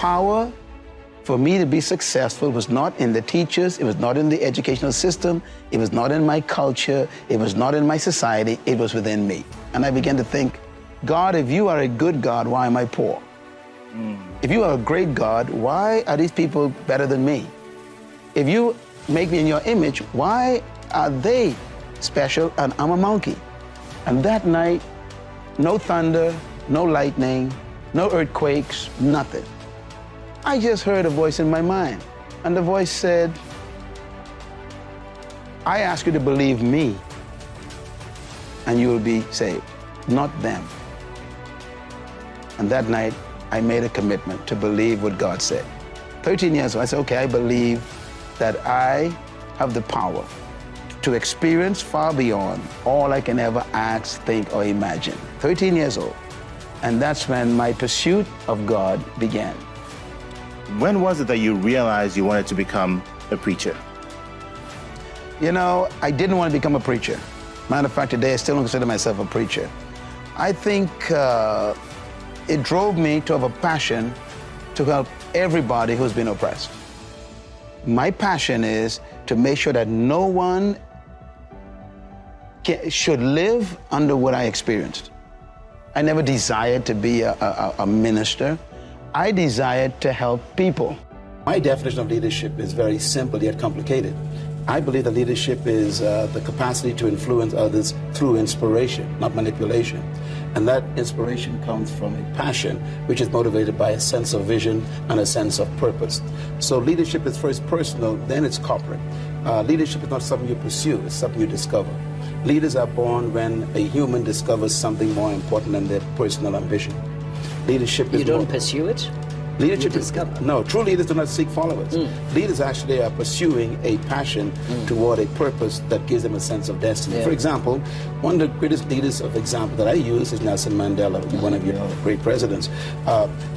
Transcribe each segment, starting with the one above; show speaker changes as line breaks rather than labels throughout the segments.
power for me to be successful was not in the teachers, it was not in the educational system, it was not in my culture, it was not in my society, it was within me. And I began to think, God, if you are a good God, why am I poor? If you are a great God, why are these people better than me? If you make me in your image, why are they special and I'm a monkey? And that night, no thunder, no lightning, no earthquakes, nothing. I just heard a voice in my mind, and the voice said, I ask you to believe me, and you will be saved, not them. And that night, I made a commitment to believe what God said. 13 years ago, I said, okay, I believe that I have the power to experience far beyond all I can ever ask, think, or imagine. 13 years old. And that's when my pursuit of God began.
When was it that you realized you wanted to become a preacher?
You know, I didn't want to become a preacher. Matter of fact, today I still don't consider myself a preacher. I think it drove me to have a passion to help everybody who's been oppressed. My passion is to make sure that no one should live under what I experienced. I never desired to be a minister. I desired to help people. My definition of leadership is very simple yet complicated. I believe that leadership is the capacity to influence others through inspiration, not manipulation. And that inspiration comes from a passion which is motivated by a sense of vision and a sense of purpose. So leadership is first personal, then it's corporate. Leadership is not something you pursue, it's something you discover. Leaders are born when a human discovers something more important than their personal ambition. Leadership is
You don't pursue it?
Leadership
You
is,
discover.
no, true leaders do not seek followers. Leaders actually are pursuing a passion toward a purpose that gives them a sense of destiny.
Yeah.
For example, one of the greatest leaders of example that I use is Nelson Mandela, one of your great presidents.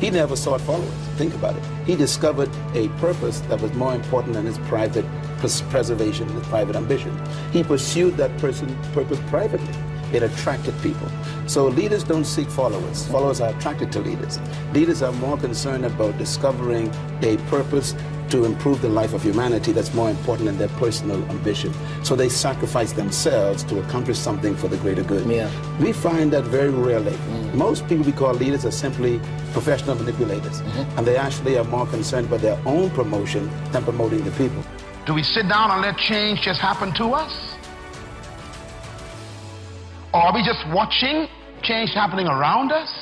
He never sought followers. Think about it. He discovered a purpose that was more important than his private preservation, his private ambition. He pursued that purpose privately. It attracted people. So leaders don't seek followers. Followers are attracted to leaders. Leaders are more concerned about discovering a purpose to improve the life of humanity that's more important than their personal ambition. So they sacrifice themselves to accomplish something for the greater good.
Yeah.
We find that very rarely. Most people we call leaders are simply professional manipulators. And they actually are more concerned about their own promotion than promoting the people.
Do we sit down and let change just happen to us? Or are we just watching change happening around us?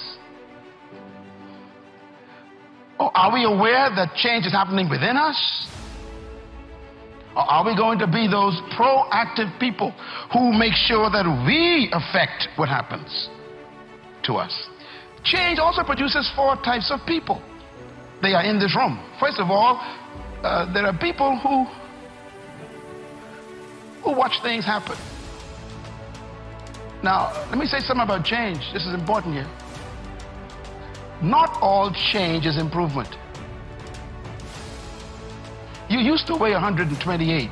Or are we aware that change is happening within us? Or are we going to be those proactive people who make sure that we affect what happens to us? Change also produces 4 types of people. They are in this room. First of all, there are people who watch things happen. Now, let me say something about change. This is important here. Not all change is improvement. You used to weigh 128.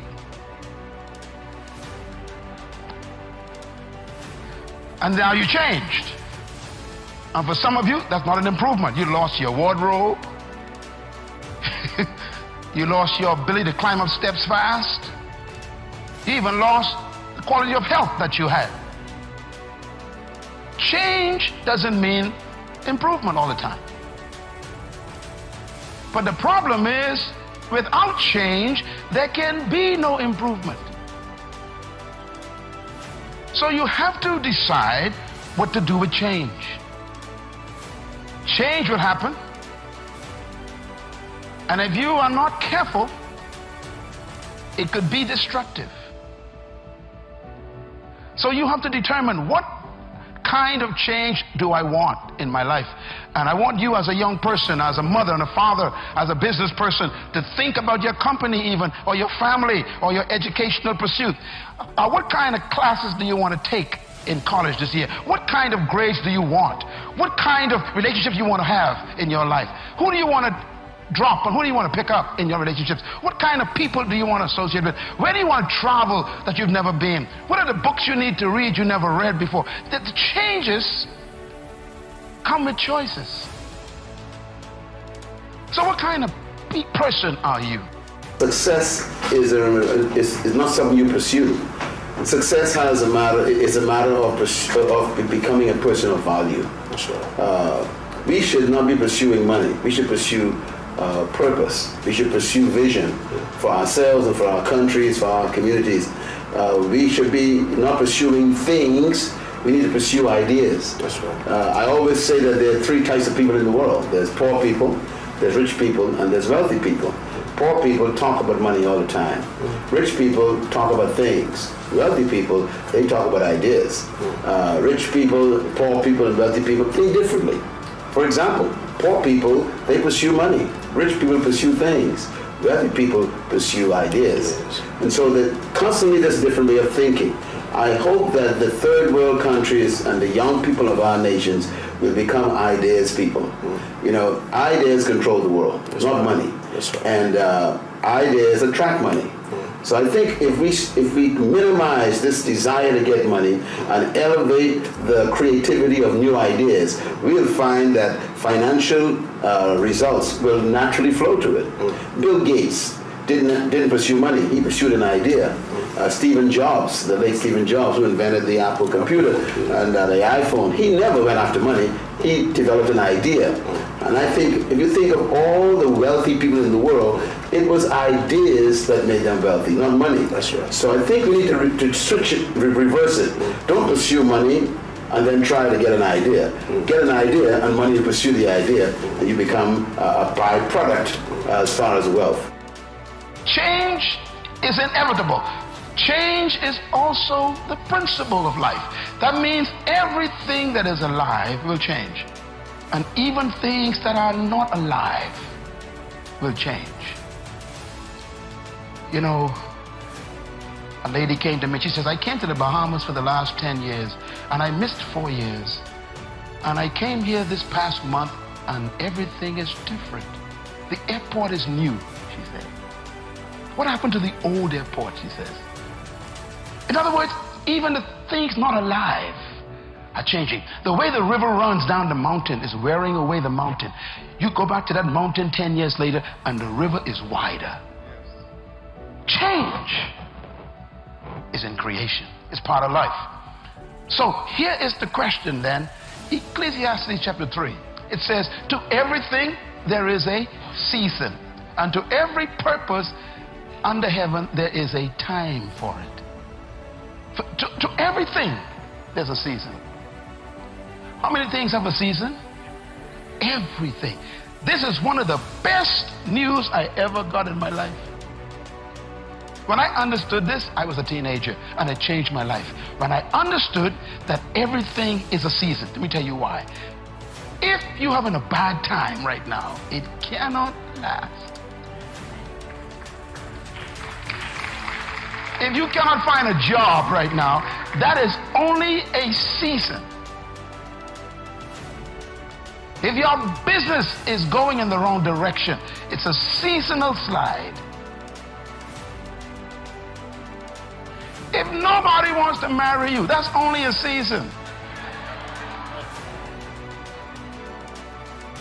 And now you changed. And for some of you, that's not an improvement. You lost your wardrobe. You lost your ability to climb up steps fast. You even lost the quality of health that you had. Change doesn't mean improvement all the time. But the problem is, without change, there can be no improvement. So you have to decide what to do with change. Change will happen. And if you are not careful, it could be destructive. So you have to determine what kind of change do I want in my life. And I want you as a young person, as a mother and a father, as a business person, to think about your company even, or your family, or your educational pursuit. What kind of classes do you want to take in college this year? What kind of grades do you want? What kind of relationships you want to have in your life? Who do you want to drop and who do you want to pick up in your relationships? What kind of people do you want to associate with? Where do you want to travel that you've never been? What are the books you need to read you never read before? The changes come with choices. So what kind of person are you?
Success is not something you pursue. Success is a matter of becoming a person of value.
That's right.
We should not be pursuing money. We should pursue purpose. We should pursue vision for ourselves and for our countries, for our communities. We should be not pursuing things. We need to pursue ideas.
That's right.
I always say that there are three types of people in the world. There's poor people, there's rich people, and there's wealthy people. Poor people talk about money all the time. Rich people talk about things. Wealthy people, they talk about ideas. Rich people, poor people, and wealthy people think differently. For example, poor people, they pursue money. Rich people pursue things. Wealthy people pursue ideas. And so constantly there's a different way of thinking. I hope that the third world countries and the young people of our nations will become ideas people. You know, ideas control the world, not money.
That's right.
And ideas attract money. So I think if we minimize this desire to get money and elevate the creativity of new ideas, we'll find that financial results will naturally flow to it. Bill Gates didn't pursue money; he pursued an idea. Stephen Jobs, the late Stephen Jobs, who invented the Apple computer and the iPhone, he never went after money. He developed an idea. And I think if you think of all the wealthy people in the world, it was ideas that made them wealthy, not money.
That's right.
So I think we need to switch it, reverse it. Don't pursue money and then try to get an idea. Get an idea and money to pursue the idea, and you become a byproduct as far as wealth.
Change is inevitable. Change is also the principle of life. That means everything that is alive will change. And even things that are not alive will change. You know, a lady came to me, she says, I came to the Bahamas for the last 10 years and I missed 4 years. And I came here this past month and everything is different. The airport is new, she said. What happened to the old airport, she says. In other words, even the things not alive are changing. The way the river runs down the mountain is wearing away the mountain. You go back to that mountain 10 years later and the river is wider. Change is in creation. It's part of life. So here is the question then. Ecclesiastes chapter 3. It says, to everything there is a season, and to every purpose under heaven there is a time for it. To everything there's a season. How many things have a season? Everything. This is one of the best news I ever got in my life. When I understood this, I was a teenager and it changed my life. When I understood that everything is a season, let me tell you why. If you're having a bad time right now, it cannot last. If you cannot find a job right now, that is only a season. If your business is going in the wrong direction, it's a seasonal slide. If nobody wants to marry you, that's only a season.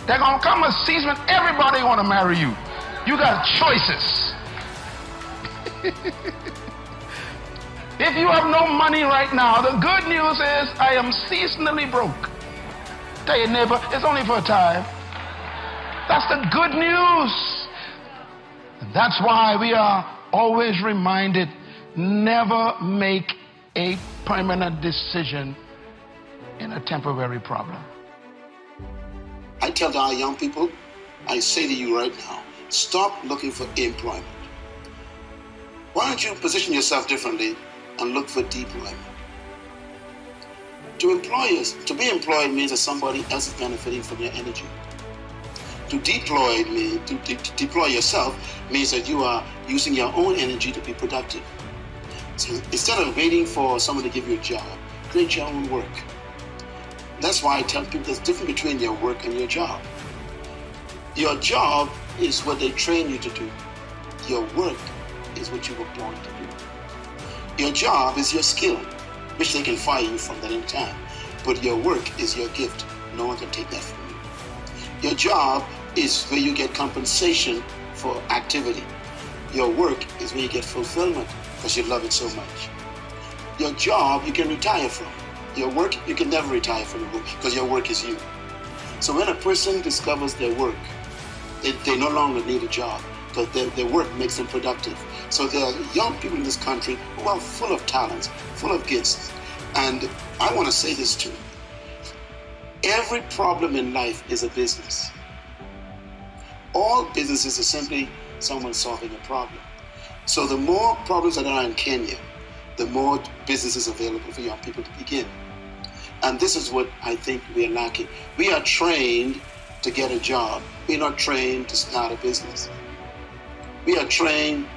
There's gonna come a season when everybody want to marry you. You got choices. If you have no money right now, the good news is I am seasonally broke. Tell your neighbor, it's only for a time. That's the good news. And that's why we are always reminded, never make a permanent decision in a temporary problem.
I tell our young people, I say to you right now, stop looking for employment. Why don't you position yourself differently and look for deployment? To be employed means that somebody else is benefiting from your energy. To deploy yourself means that you are using your own energy to be productive. So instead of waiting for someone to give you a job, create your own work. That's why I tell people there's a difference between your work and your job. Your job is what they train you to do. Your work is what you were born to do. Your job is your skill, which they can fire you from at any time. But your work is your gift. No one can take that from you. Your job is where you get compensation for activity. Your work is where you get fulfillment because you love it so much. Your job you can retire from. Your work you can never retire from your work because your work is you. So when a person discovers their work, they no longer need a job because their work makes them productive. So there are young people in this country who are full of talents, full of gifts. And I want to say this too. Every problem in life is a business. All businesses are simply someone solving a problem. So the more problems that are in Kenya, the more businesses available for young people to begin. And this is what I think we are lacking. We are trained to get a job. We're not trained to start a business. We are trained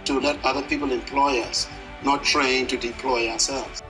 to let other people employ us, not trained to deploy ourselves.